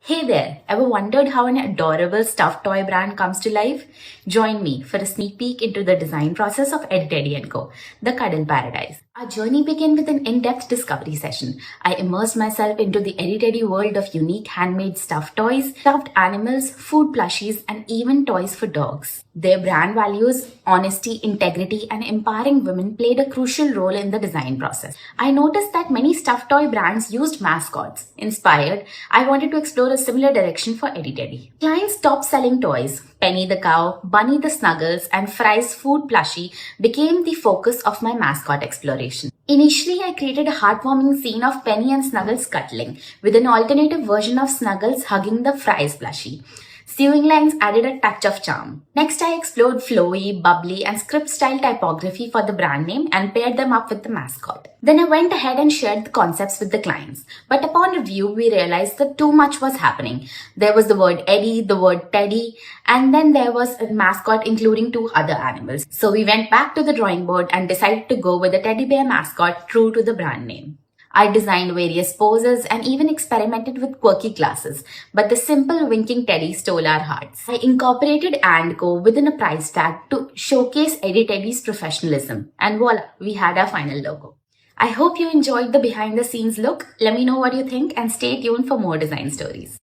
Hey there, ever wondered how an adorable stuffed toy brand comes to life? Join me for a sneak peek into the design process of Eddie Teddy & Co., the Cuddle Paradise. Our journey began with an in-depth discovery session. I immersed myself into the Eddie Teddy world of unique handmade stuffed toys, stuffed animals, food plushies, and even toys for dogs. Their brand values, honesty, integrity, and empowering women played a crucial role in the design process. I noticed that many stuffed toy brands used mascots. Inspired, I wanted to explore a similar direction for Eddie Teddy. Clients' top-selling toys, Penny the Cow, Bunny the Snuggles, and Fry's food plushie became the focus of my mascot exploration. Initially, I created a heartwarming scene of Penny and Snuggles cuddling, with an alternative version of Snuggles hugging the Fry's plushie. Sewing lines added a touch of charm. Next, I explored flowy, bubbly, and script-style typography for the brand name and paired them up with the mascot. Then I went ahead and shared the concepts with the clients. But upon review, we realized that too much was happening. There was the word Eddie, the word Teddy, and then there was a mascot including two other animals. So we went back to the drawing board and decided to go with a teddy bear mascot true to the brand name. I designed various poses and even experimented with quirky classes, but the simple winking teddy stole our hearts. I incorporated & Co within a price tag to showcase Eddie Teddy's professionalism, and voila, we had our final logo. I hope you enjoyed the behind the scenes look. Let me know what you think and stay tuned for more design stories.